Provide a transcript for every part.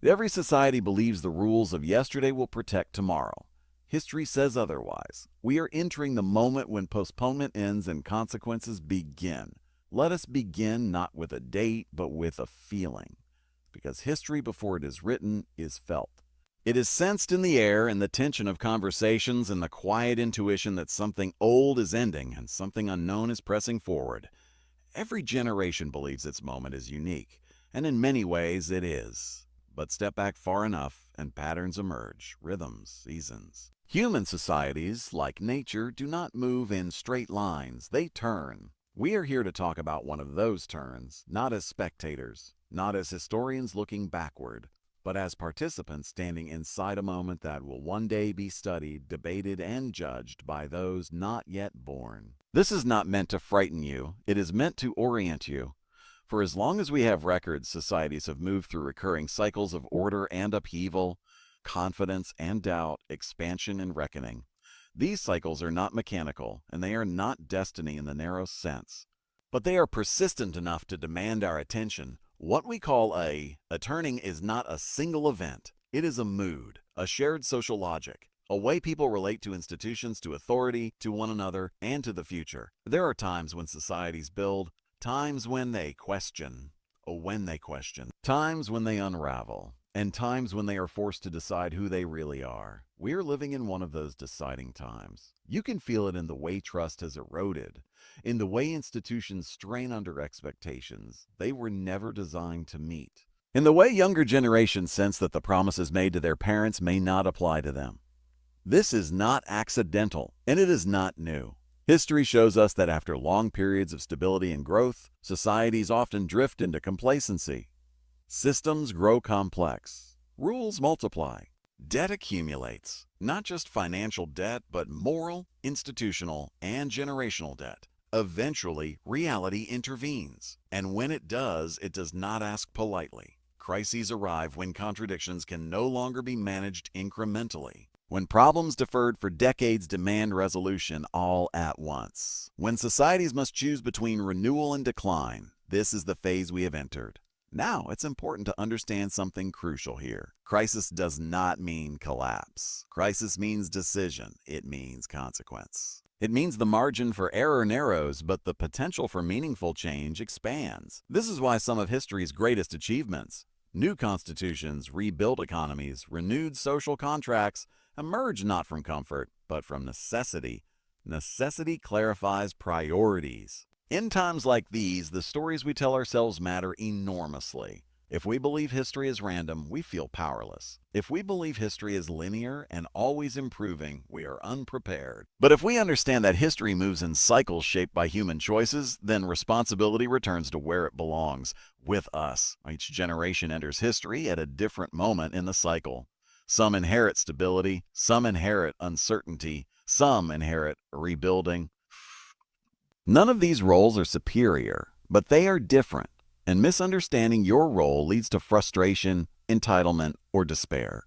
Every society believes the rules of yesterday will protect tomorrow. History says otherwise. We are entering the moment when postponement ends and consequences begin. Let us begin not with a date, but with a feeling. Because history, before it is written, is felt. It is sensed in the air, in the tension of conversations, and the quiet intuition that something old is ending and something unknown is pressing forward. Every generation believes its moment is unique, and in many ways it is. But step back far enough, and patterns emerge, rhythms, seasons. Human societies, like nature, do not move in straight lines. They turn. We are here to talk about one of those turns, not as spectators, not as historians looking backward, but as participants standing inside a moment that will one day be studied, debated, and judged by those not yet born. This is not meant to frighten you. It is meant to orient you. For as long as we have records, societies have moved through recurring cycles of order and upheaval, confidence and doubt, expansion and reckoning. These cycles are not mechanical, and they are not destiny in the narrow sense. But they are persistent enough to demand our attention. What we call a turning is not a single event. It is a mood, a shared social logic, a way people relate to institutions, to authority, to one another, and to the future. There are times when societies build, times when they question, times when they unravel, and times when they are forced to decide who they really are. We are living in one of those deciding times. You can feel it in the way trust has eroded, in the way institutions strain under expectations they were never designed to meet, in the way younger generations sense that the promises made to their parents may not apply to them. This is not accidental, and it is not new. History shows us that after long periods of stability and growth, societies often drift into complacency. Systems grow complex. Rules multiply. Debt accumulates. Not just financial debt, but moral, institutional, and generational debt. Eventually, reality intervenes. And when it does not ask politely. Crises arrive when contradictions can no longer be managed incrementally. When problems deferred for decades demand resolution all at once. When societies must choose between renewal and decline, this is the phase we have entered. Now, it's important to understand something crucial here. Crisis does not mean collapse. Crisis means decision. It means consequence. It means the margin for error narrows, but the potential for meaningful change expands. This is why some of history's greatest achievements, new constitutions, rebuilt economies, renewed social contracts, emerge not from comfort, but from necessity. Necessity clarifies priorities. In times like these, the stories we tell ourselves matter enormously. If we believe history is random, we feel powerless. If we believe history is linear and always improving, we are unprepared. But if we understand that history moves in cycles shaped by human choices, then responsibility returns to where it belongs, with us. Each generation enters history at a different moment in the cycle. Some inherit stability, some inherit uncertainty, some inherit rebuilding. None of these roles are superior, but they are different, and misunderstanding your role leads to frustration, entitlement, or despair.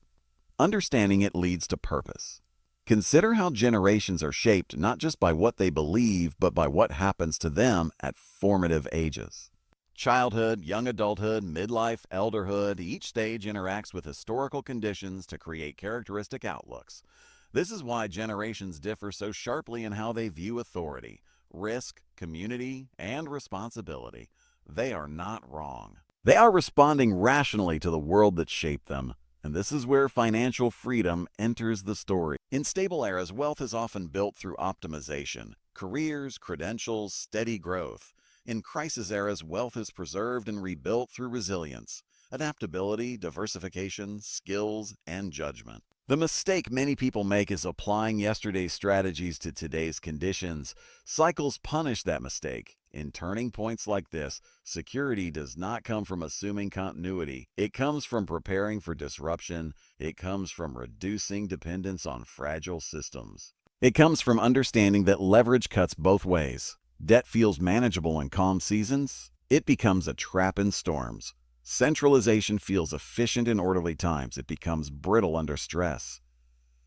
Understanding it leads to purpose. Consider how generations are shaped not just by what they believe, but by what happens to them at formative ages. Childhood, young adulthood, midlife, elderhood, each stage interacts with historical conditions to create characteristic outlooks. This is why generations differ so sharply in how they view authority, risk, community, and responsibility. They are not wrong. They are responding rationally to the world that shaped them. And this is where financial freedom enters the story. In stable eras, wealth is often built through optimization, careers, credentials, steady growth. In crisis eras, wealth is preserved and rebuilt through resilience, adaptability, diversification, skills, and judgment. The mistake many people make is applying yesterday's strategies to today's conditions. Cycles punish that mistake. In turning points like this, security does not come from assuming continuity. It comes from preparing for disruption. It comes from reducing dependence on fragile systems. It comes from understanding that leverage cuts both ways. Debt feels manageable in calm seasons. It becomes a trap in storms. Centralization feels efficient in orderly times. It becomes brittle under stress.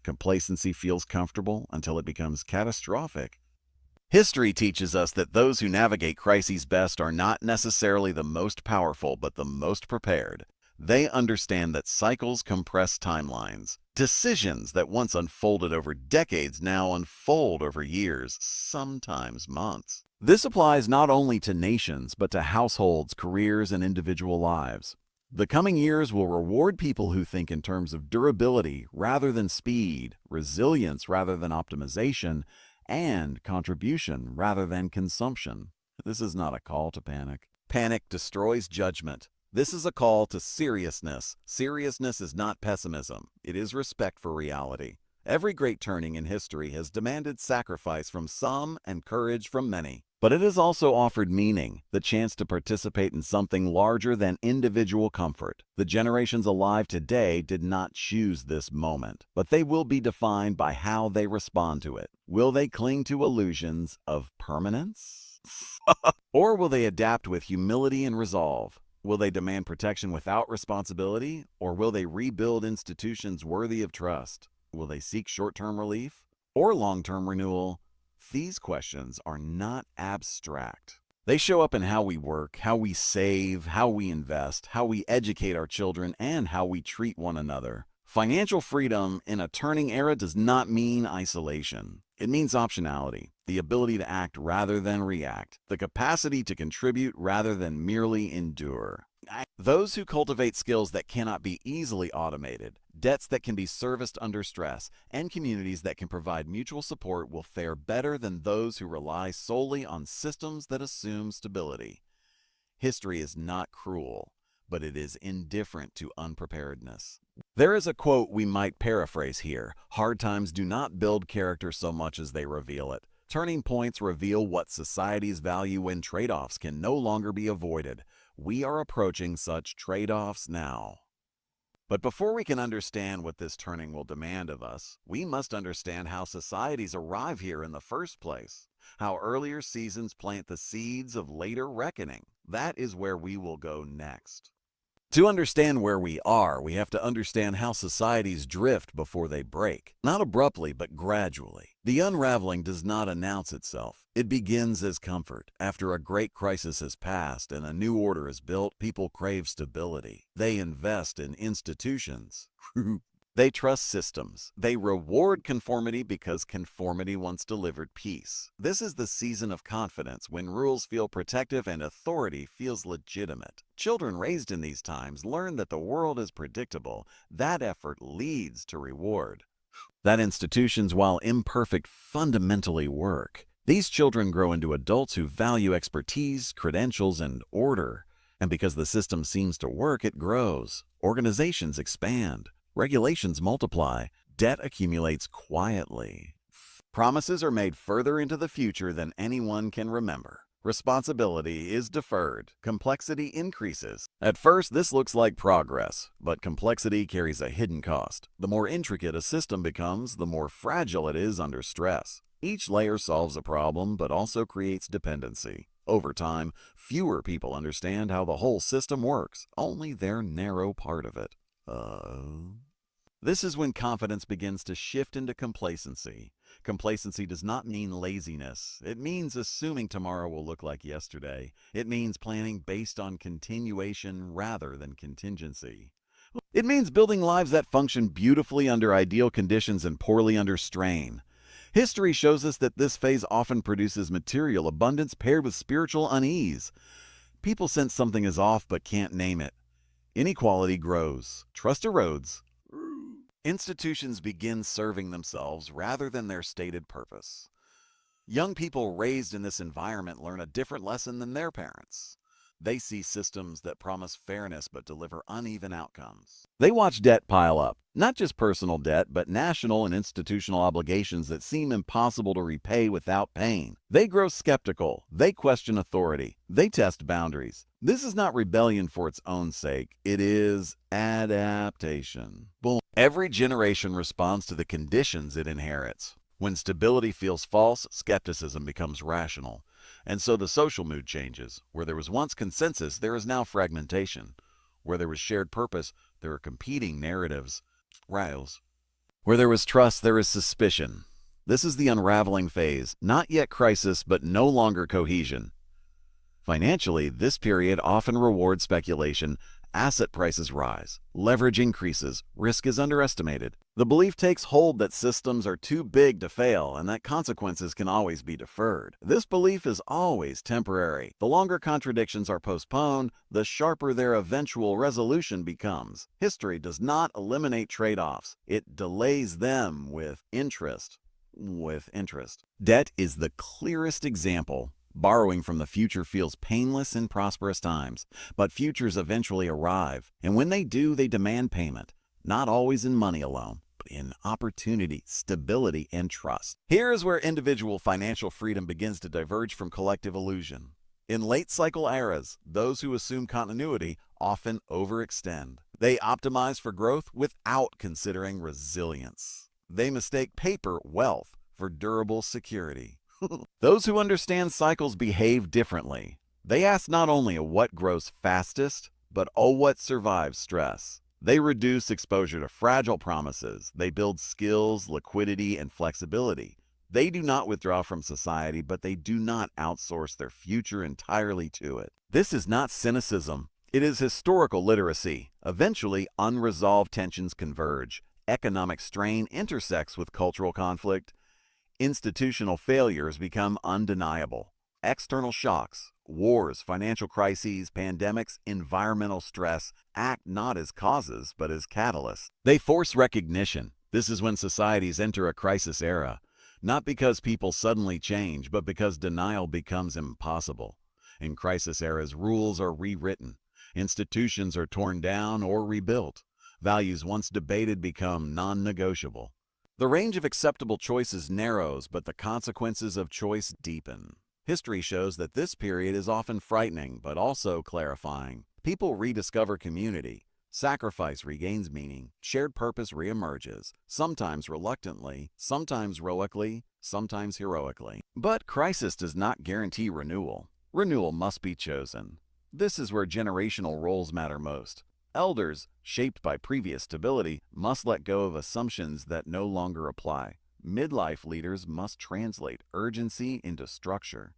Complacency feels comfortable until it becomes catastrophic. History teaches us that those who navigate crises best are not necessarily the most powerful, but the most prepared. They understand that cycles compress timelines. Decisions that once unfolded over decades now unfold over years, sometimes months. This applies not only to nations, but to households, careers, and individual lives. The coming years will reward people who think in terms of durability rather than speed, resilience rather than optimization, and contribution rather than consumption. This is not a call to panic. Panic destroys judgment. This is a call to seriousness. Seriousness is not pessimism. It is respect for reality. Every great turning in history has demanded sacrifice from some and courage from many. But it has also offered meaning, the chance to participate in something larger than individual comfort. The generations alive today did not choose this moment, but they will be defined by how they respond to it. Will they cling to illusions of permanence? Or will they adapt with humility and resolve? Will they demand protection without responsibility, or will they rebuild institutions worthy of trust? Will they seek short-term relief or long-term renewal? These questions are not abstract. They show up in how we work, how we save, how we invest, how we educate our children, and how we treat one another. Financial freedom in a turning era does not mean isolation. It means optionality, the ability to act rather than react, the capacity to contribute rather than merely endure. Those who cultivate skills that cannot be easily automated, debts that can be serviced under stress, and communities that can provide mutual support will fare better than those who rely solely on systems that assume stability. History is not cruel, but it is indifferent to unpreparedness. There is a quote we might paraphrase here: hard times do not build character so much as they reveal it. Turning points reveal what societies value when trade-offs can no longer be avoided. We are approaching such trade-offs now. But before we can understand what this turning will demand of us, we must understand how societies arrive here in the first place, how earlier seasons plant the seeds of later reckoning. That is where we will go next. To understand where we are, we have to understand how societies drift before they break. Not abruptly, but gradually. The unraveling does not announce itself. It begins as comfort. After a great crisis has passed and a new order is built, people crave stability. They invest in institutions. They trust systems. They reward conformity because conformity once delivered peace. This is the season of confidence, when rules feel protective and authority feels legitimate. Children raised in these times learn that the world is predictable. That effort leads to reward. That institutions, while imperfect, fundamentally work. These children grow into adults who value expertise, credentials, and order. And because the system seems to work, it grows. Organizations expand. Regulations multiply. Debt accumulates quietly. Promises are made further into the future than anyone can remember. Responsibility is deferred. Complexity increases. At first, this looks like progress, but complexity carries a hidden cost. The more intricate a system becomes, the more fragile it is under stress. Each layer solves a problem, but also creates dependency. Over time, fewer people understand how the whole system works, only their narrow part of it. This is when confidence begins to shift into complacency. Complacency does not mean laziness. It means assuming tomorrow will look like yesterday. It means planning based on continuation rather than contingency. It means building lives that function beautifully under ideal conditions and poorly under strain. History shows us that this phase often produces material abundance paired with spiritual unease. People sense something is off but can't name it. Inequality grows. Trust erodes. Institutions begin serving themselves rather than their stated purpose. Young people raised in this environment learn a different lesson than their parents. They see systems that promise fairness but deliver uneven outcomes. They watch debt pile up, not just personal debt, but national and institutional obligations that seem impossible to repay without pain. They grow skeptical. They question authority. They test boundaries. This is not rebellion for its own sake. It is adaptation. Boom. Every generation responds to the conditions it inherits. When stability feels false, skepticism becomes rational. And so the social mood changes. Where there was once consensus, there is now fragmentation. Where there was shared purpose, there are competing narratives. Riles. Where there was trust, there is suspicion. This is the unraveling phase. Not yet crisis, but no longer cohesion. Financially, this period often rewards speculation. Asset prices rise, leverage increases, risk is underestimated. The belief takes hold that systems are too big to fail and that consequences can always be deferred. This belief is always temporary. The longer contradictions are postponed, the sharper their eventual resolution becomes. History does not eliminate trade-offs. It delays them with interest. Debt is the clearest example. Borrowing from the future feels painless in prosperous times, but futures eventually arrive, and when they do, they demand payment, not always in money alone, but in opportunity, stability, and trust. Here is where individual financial freedom begins to diverge from collective illusion. In late cycle eras, those who assume continuity often overextend. They optimize for growth without considering resilience. They mistake paper wealth for durable security. Those who understand cycles behave differently. They ask not only what grows fastest, but what survives stress. They reduce exposure to fragile promises. They build skills, liquidity, and flexibility. They do not withdraw from society, but they do not outsource their future entirely to it. This is not cynicism. It is historical literacy. Eventually, unresolved tensions converge. Economic strain intersects with cultural conflict. Institutional failures become undeniable. External shocks, wars, financial crises, pandemics, environmental stress act not as causes but as catalysts. They force recognition. This is when societies enter a crisis era, not because people suddenly change, but because denial becomes impossible. In crisis eras, rules are rewritten. Institutions are torn down or rebuilt. Values once debated become non-negotiable. The range of acceptable choices narrows, but the consequences of choice deepen. History shows that this period is often frightening, but also clarifying. People rediscover community. Sacrifice regains meaning. Shared purpose reemerges, sometimes reluctantly, sometimes heroically, sometimes heroically. But crisis does not guarantee renewal. Renewal must be chosen. This is where generational roles matter most. Elders, shaped by previous stability, must let go of assumptions that no longer apply. Midlife leaders must translate urgency into structure.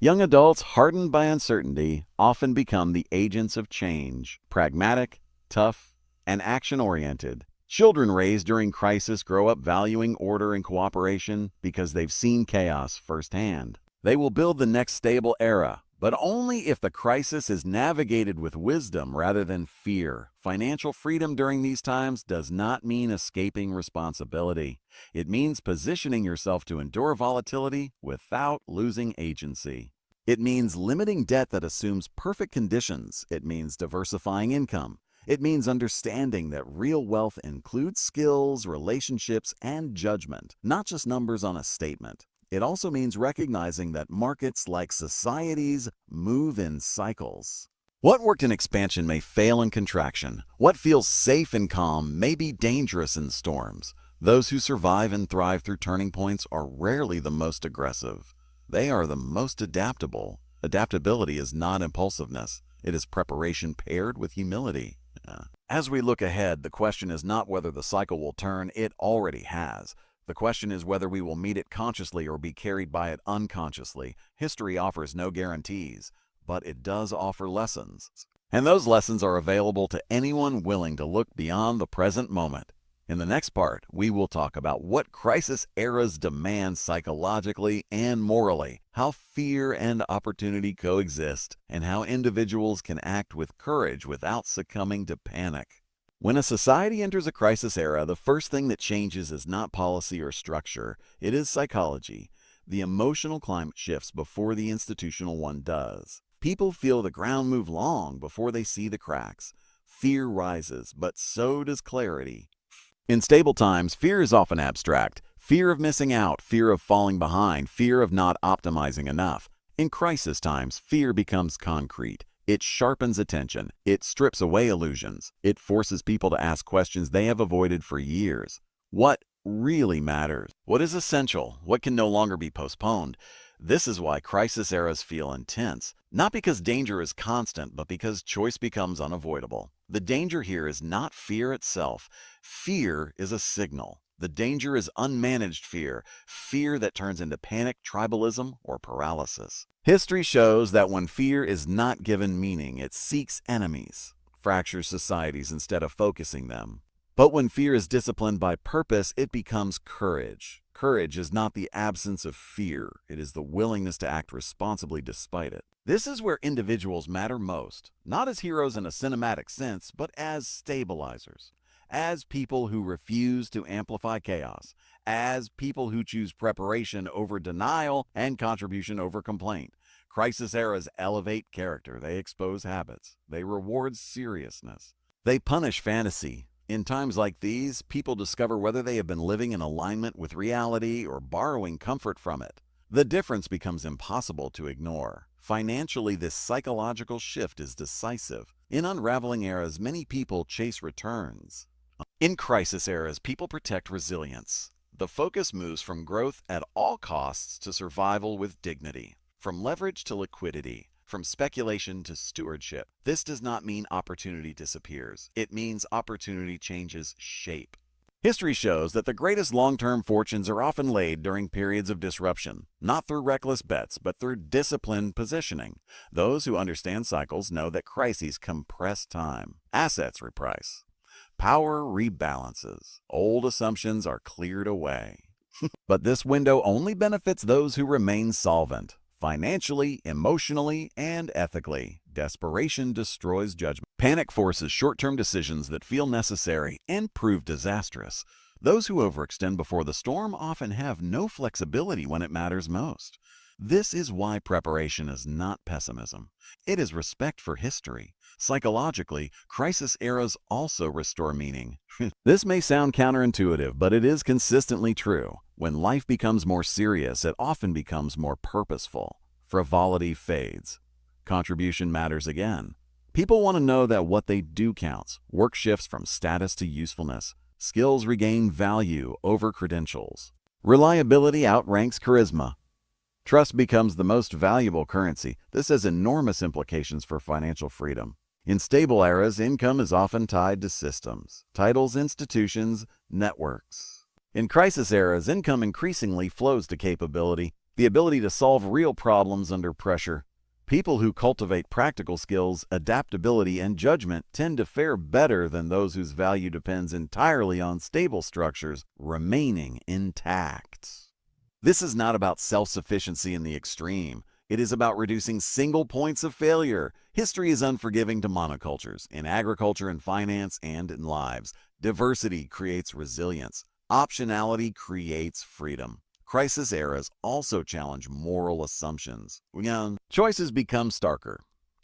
Young adults, hardened by uncertainty, often become the agents of change, pragmatic, tough, and action-oriented. Children raised during crisis grow up valuing order and cooperation because they've seen chaos firsthand. They will build the next stable era, but only if the crisis is navigated with wisdom rather than fear. Financial freedom during these times does not mean escaping responsibility. It means positioning yourself to endure volatility without losing agency. It means limiting debt that assumes perfect conditions. It means diversifying income. It means understanding that real wealth includes skills, relationships, and judgment, not just numbers on a statement. It also means recognizing that markets, like societies, move in cycles. What worked in expansion may fail in contraction. What feels safe and calm may be dangerous in storms. Those who survive and thrive through turning points are rarely the most aggressive. They are the most adaptable. Adaptability is not impulsiveness. It is preparation paired with humility. As we look ahead, the question is not whether the cycle will turn. It already has. The question is whether we will meet it consciously or be carried by it unconsciously. History offers no guarantees, but it does offer lessons. And those lessons are available to anyone willing to look beyond the present moment. In the next part, we will talk about what crisis eras demand psychologically and morally, how fear and opportunity coexist, and how individuals can act with courage without succumbing to panic. When a society enters a crisis era, the first thing that changes is not policy or structure, it is psychology. The emotional climate shifts before the institutional one does. People feel the ground move long before they see the cracks. Fear rises, but so does clarity. In stable times, fear is often abstract. Fear of missing out, fear of falling behind, fear of not optimizing enough. In crisis times, fear becomes concrete. It sharpens attention. It strips away illusions. It forces people to ask questions they have avoided for years. What really matters? What is essential? What can no longer be postponed? This is why crisis eras feel intense. Not because danger is constant, but because choice becomes unavoidable. The danger here is not fear itself. Fear is a signal. The danger is unmanaged fear, fear that turns into panic, tribalism, or paralysis. History shows that when fear is not given meaning, it seeks enemies. fractures societies instead of focusing them. But when fear is disciplined by purpose, it becomes courage. Courage is not the absence of fear, it is the willingness to act responsibly despite it. This is where individuals matter most, not as heroes in a cinematic sense, but as stabilizers, as people who refuse to amplify chaos, as people who choose preparation over denial and contribution over complaint. Crisis eras elevate character, they expose habits, they reward seriousness, they punish fantasy. In times like these, people discover whether they have been living in alignment with reality or borrowing comfort from it. The difference becomes impossible to ignore. Financially, this psychological shift is decisive. In unraveling eras, many people chase returns. In crisis eras, people protect resilience. The focus moves from growth at all costs to survival with dignity, from leverage to liquidity, from speculation to stewardship. This does not mean opportunity disappears. It means opportunity changes shape. History shows that the greatest long-term fortunes are often laid during periods of disruption, not through reckless bets, but through disciplined positioning. Those who understand cycles know that crises compress time. Assets reprice. Power rebalances. Old assumptions are cleared away. But this window only benefits those who remain solvent. Financially, emotionally, and ethically. Desperation destroys judgment. Panic forces short-term decisions that feel necessary and prove disastrous. Those who overextend before the storm often have no flexibility when it matters most. This is why preparation is not pessimism. It is respect for history. Psychologically, crisis eras also restore meaning. This may sound counterintuitive, but it is consistently true. When life becomes more serious, it often becomes more purposeful. Frivolity fades. Contribution matters again. People want to know that what they do counts. Work shifts from status to usefulness. Skills regain value over credentials. Reliability outranks charisma. Trust becomes the most valuable currency. This has enormous implications for financial freedom. In stable eras, income is often tied to systems, titles, institutions, networks. In crisis eras, income increasingly flows to capability, the ability to solve real problems under pressure. People who cultivate practical skills, adaptability, and judgment tend to fare better than those whose value depends entirely on stable structures remaining intact. This is not about self-sufficiency in the extreme. It is about reducing single points of failure. History is unforgiving to monocultures, in agriculture and finance and in lives. Diversity creates resilience. Optionality creates freedom. Crisis eras also challenge moral assumptions. Choices become starker.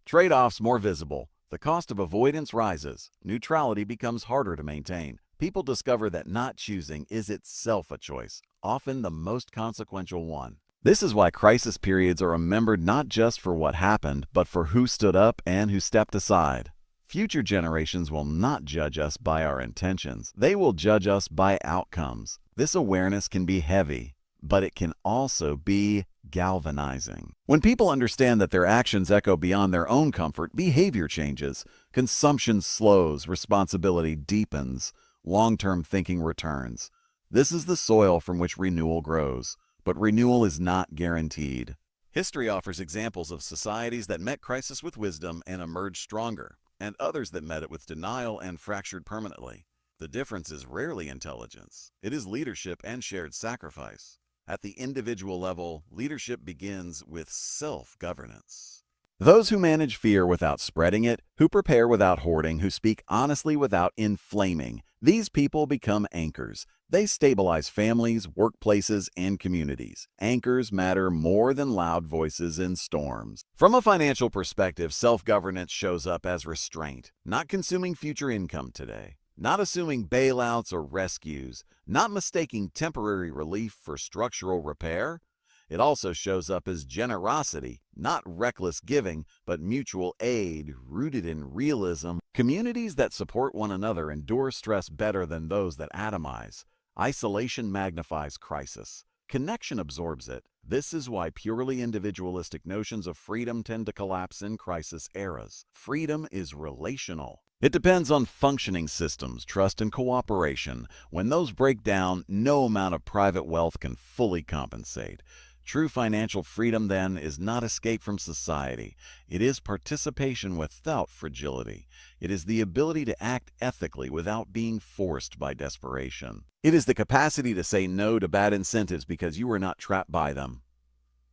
Trade-offs more visible. The cost of avoidance rises. Neutrality becomes harder to maintain. People discover that not choosing is itself a choice, often the most consequential one. This is why crisis periods are remembered not just for what happened, but for who stood up and who stepped aside. Future generations will not judge us by our intentions. They will judge us by outcomes. This awareness can be heavy, but it can also be galvanizing. When people understand that their actions echo beyond their own comfort, behavior changes. Consumption slows, responsibility deepens, long-term thinking returns. This is the soil from which renewal grows. But renewal is not guaranteed. History offers examples of societies that met crisis with wisdom and emerged stronger, and others that met it with denial and fractured permanently. The difference is rarely intelligence. It is leadership and shared sacrifice. At the individual level, leadership begins with self-governance. Those who manage fear without spreading it, who prepare without hoarding, who speak honestly without inflaming, these people become anchors. They stabilize families, workplaces, and communities. Anchors matter more than loud voices in storms. From a financial perspective, self-governance shows up as restraint, not consuming future income today, not assuming bailouts or rescues, not mistaking temporary relief for structural repair. It also shows up as generosity, not reckless giving, but mutual aid rooted in realism. Communities that support one another endure stress better than those that atomize. Isolation magnifies crisis. Connection absorbs it. This is why purely individualistic notions of freedom tend to collapse in crisis eras. Freedom is relational. It depends on functioning systems, trust, and cooperation. When those break down, no amount of private wealth can fully compensate. True financial freedom, then, is not escape from society. It is participation without fragility. It is the ability to act ethically without being forced by desperation. It is the capacity to say no to bad incentives because you are not trapped by them.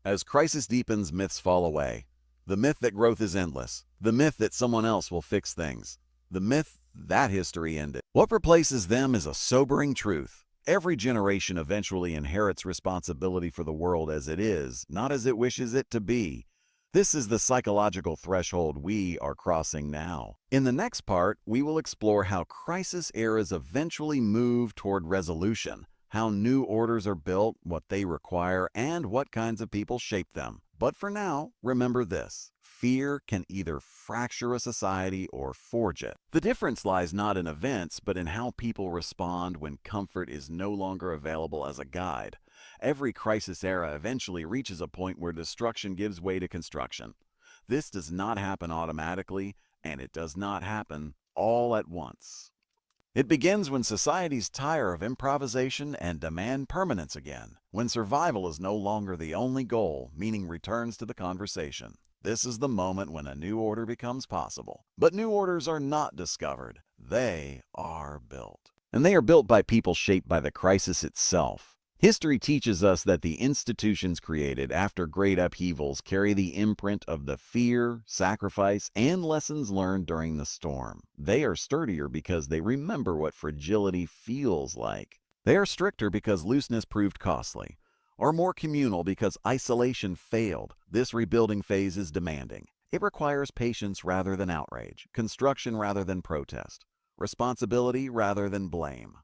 As crisis deepens, myths fall away. The myth that growth is endless. The myth that someone else will fix things. The myth that history ended. What replaces them is a sobering truth. Every generation eventually inherits responsibility for the world as it is, not as it wishes it to be. This is the psychological threshold we are crossing now. In the next part, we will explore how crisis eras eventually move toward resolution, how new orders are built, what they require, and what kinds of people shape them. But for now, remember this. Fear can either fracture a society or forge it. The difference lies not in events, but in how people respond when comfort is no longer available as a guide. Every crisis era eventually reaches a point where destruction gives way to construction. This does not happen automatically, and it does not happen all at once. It begins when societies tire of improvisation and demand permanence again, when survival is no longer the only goal, meaning returns to the conversation. This is the moment when a new order becomes possible. But new orders are not discovered. They are built. And they are built by people shaped by the crisis itself. History teaches us that the institutions created after great upheavals carry the imprint of the fear, sacrifice, and lessons learned during the storm. They are sturdier because they remember what fragility feels like. They are stricter because looseness proved costly, or more communal because isolation failed. This rebuilding phase is demanding. It requires patience rather than outrage, construction rather than protest, responsibility rather than blame.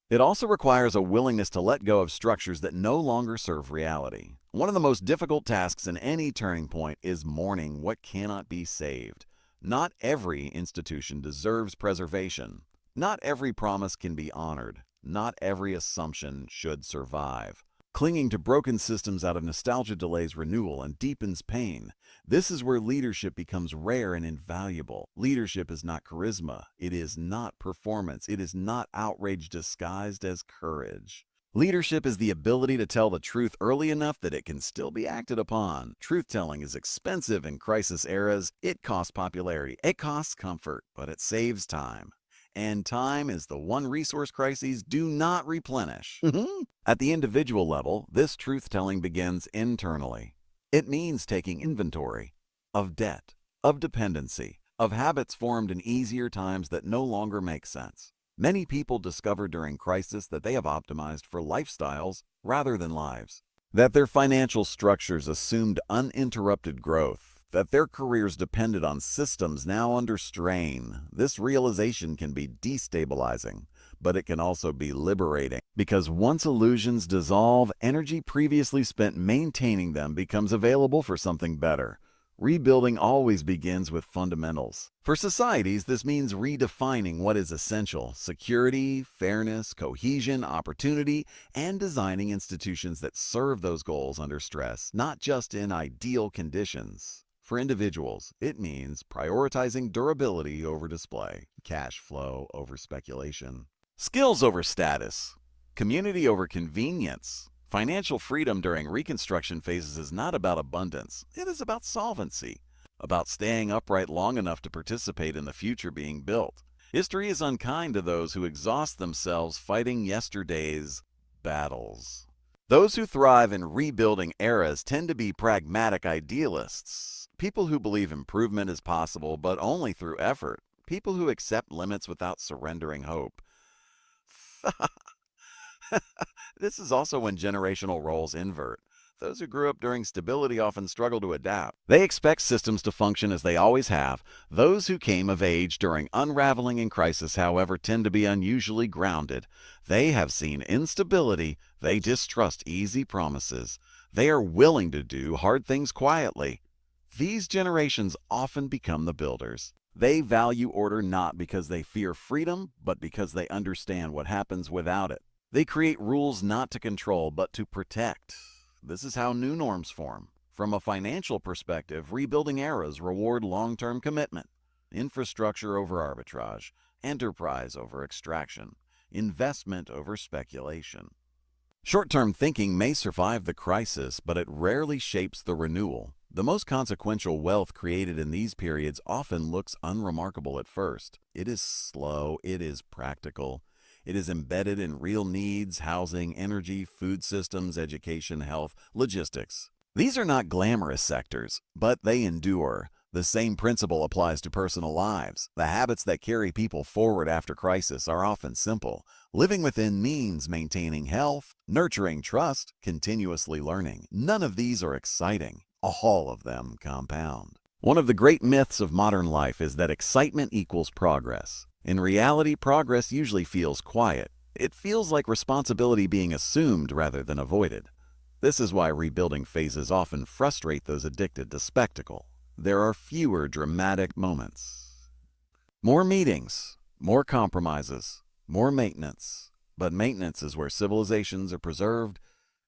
It also requires a willingness to let go of structures that no longer serve reality. One of the most difficult tasks in any turning point is mourning what cannot be saved. Not every institution deserves preservation. Not every promise can be honored. Not every assumption should survive. Clinging to broken systems out of nostalgia delays renewal and deepens pain. This is where leadership becomes rare and invaluable. Leadership is not charisma. It is not performance. It is not outrage disguised as courage. Leadership is the ability to tell the truth early enough that it can still be acted upon. Truth-telling is expensive in crisis eras. It costs popularity. It costs comfort, but it saves time. And time is the one resource crises do not replenish. At the individual level, this truth-telling begins internally. It means taking inventory of debt, of dependency, of habits formed in easier times that no longer make sense. Many people discover during crisis that they have optimized for lifestyles rather than lives, that their financial structures assumed uninterrupted growth, that their careers depended on systems now under strain. This realization can be destabilizing, but it can also be liberating, because once illusions dissolve, energy previously spent maintaining them becomes available for something better. Rebuilding always begins with fundamentals. For societies, this means redefining what is essential: security, fairness, cohesion, opportunity, and designing institutions that serve those goals under stress, not just in ideal conditions. For individuals, it means prioritizing durability over display, cash flow over speculation, skills over status, community over convenience. Financial freedom during reconstruction phases is not about abundance. It is about solvency, about staying upright long enough to participate in the future being built. History is unkind to those who exhaust themselves fighting yesterday's battles. Those who thrive in rebuilding eras tend to be pragmatic idealists, people who believe improvement is possible but only through effort, people who accept limits without surrendering hope. This is also when generational roles invert. Those who grew up during stability often struggle to adapt. They expect systems to function as they always have. Those who came of age during unraveling and crisis, however, tend to be unusually grounded. They have seen instability. They distrust easy promises. They are willing to do hard things quietly. These generations often become the builders. They value order not because they fear freedom, but because they understand what happens without it. They create rules not to control, but to protect. This is how new norms form. From a financial perspective, rebuilding eras reward long-term commitment, infrastructure over arbitrage, enterprise over extraction, investment over speculation. Short-term thinking may survive the crisis, but it rarely shapes the renewal. The most consequential wealth created in these periods often looks unremarkable at first. It is slow, it is practical, it is embedded in real needs, housing, energy, food systems, education, health, logistics. These are not glamorous sectors, but they endure. The same principle applies to personal lives. The habits that carry people forward after crisis are often simple. Living within means, maintaining health, nurturing trust, continuously learning. None of these are exciting. All of them compound. One of the great myths of modern life is that excitement equals progress. In reality, progress usually feels quiet. It feels like responsibility being assumed rather than avoided. This is why rebuilding phases often frustrate those addicted to spectacle. There are fewer dramatic moments. More meetings, more compromises, more maintenance. But maintenance is where civilizations are preserved.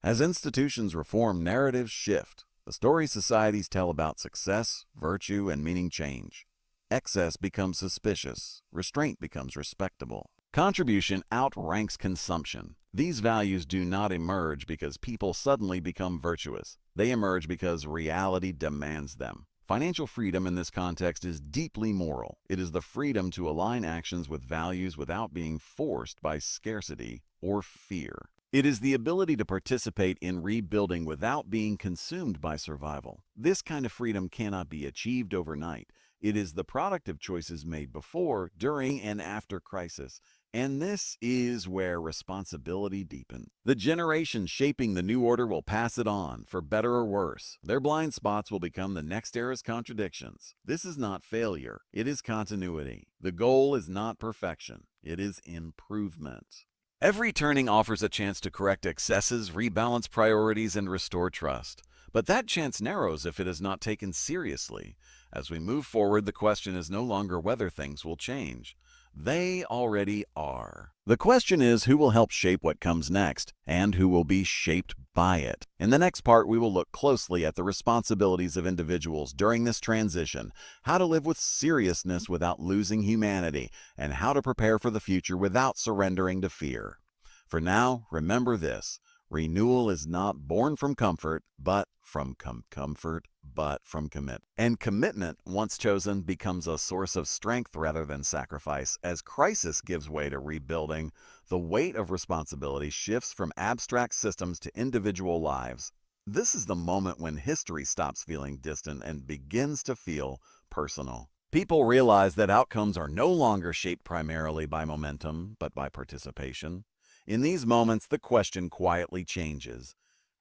As institutions reform, narratives shift. The stories societies tell about success, virtue, and meaning change. Excess becomes suspicious. Restraint becomes respectable. Contribution outranks consumption. These values do not emerge because people suddenly become virtuous. They emerge because reality demands them. Financial freedom in this context is deeply moral. It is the freedom to align actions with values without being forced by scarcity or fear. It is the ability to participate in rebuilding without being consumed by survival. This kind of freedom cannot be achieved overnight. It is the product of choices made before, during, and after crisis. And this is where responsibility deepens. The generation shaping the new order will pass it on, for better or worse. Their blind spots will become the next era's contradictions. This is not failure. It is continuity. The goal is not perfection. It is improvement. Every turning offers a chance to correct excesses, rebalance priorities, and restore trust. But that chance narrows if it is not taken seriously. As we move forward, the question is no longer whether things will change. They already are. The question is who will help shape what comes next, and who will be shaped by it. In the next part, we will look closely at the responsibilities of individuals during this transition, how to live with seriousness without losing humanity, and how to prepare for the future without surrendering to fear. For now, remember this. Renewal is not born from comfort, but from commitment. And commitment, once chosen, becomes a source of strength rather than sacrifice. As crisis gives way to rebuilding, the weight of responsibility shifts from abstract systems to individual lives. This is the moment when history stops feeling distant and begins to feel personal. People realize that outcomes are no longer shaped primarily by momentum, but by participation. In these moments, the question quietly changes.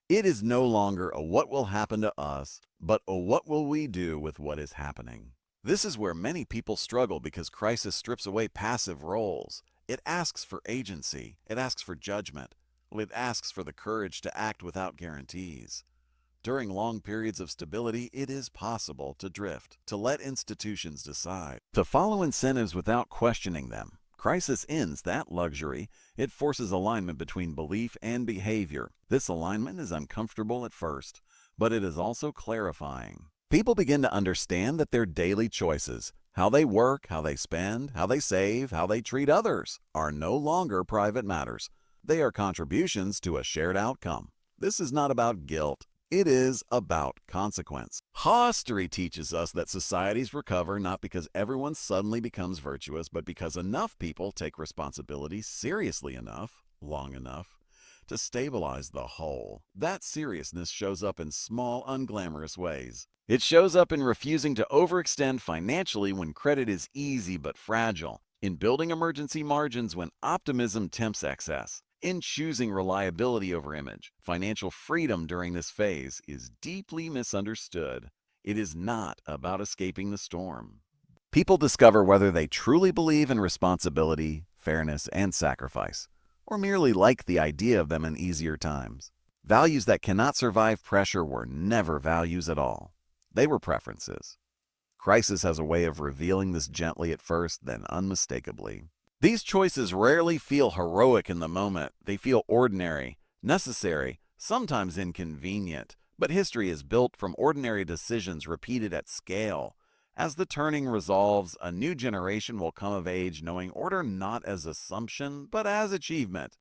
It is no longer a what will happen to us, but a what will we do with what is happening. This is where many people struggle because crisis strips away passive roles. It asks for agency. It asks for judgment. It asks for the courage to act without guarantees. During long periods of stability, it is possible to drift, to let institutions decide, to follow incentives without questioning them. Crisis ends that luxury. It forces alignment between belief and behavior. This alignment is uncomfortable at first, but it is also clarifying. People begin to understand that their daily choices, how they work, how they spend, how they save, how they treat others, are no longer private matters. They are contributions to a shared outcome. This is not about guilt. It is about consequence. History teaches us that societies recover not because everyone suddenly becomes virtuous, but because enough people take responsibility seriously enough, long enough, to stabilize the whole. That seriousness shows up in small, unglamorous ways. It shows up in refusing to overextend financially when credit is easy but fragile, in building emergency margins when optimism tempts excess, in choosing reliability over image. Financial freedom during this phase is deeply misunderstood. It is not about escaping the storm. People discover whether they truly believe in responsibility, fairness, and sacrifice, or merely like the idea of them in easier times. Values that cannot survive pressure were never values at all. They were preferences. Crisis has a way of revealing this gently at first, then unmistakably. These choices rarely feel heroic in the moment. They feel ordinary, necessary, sometimes inconvenient. But history is built from ordinary decisions repeated at scale. As the turning resolves, a new generation will come of age knowing order not as assumption, but as achievement.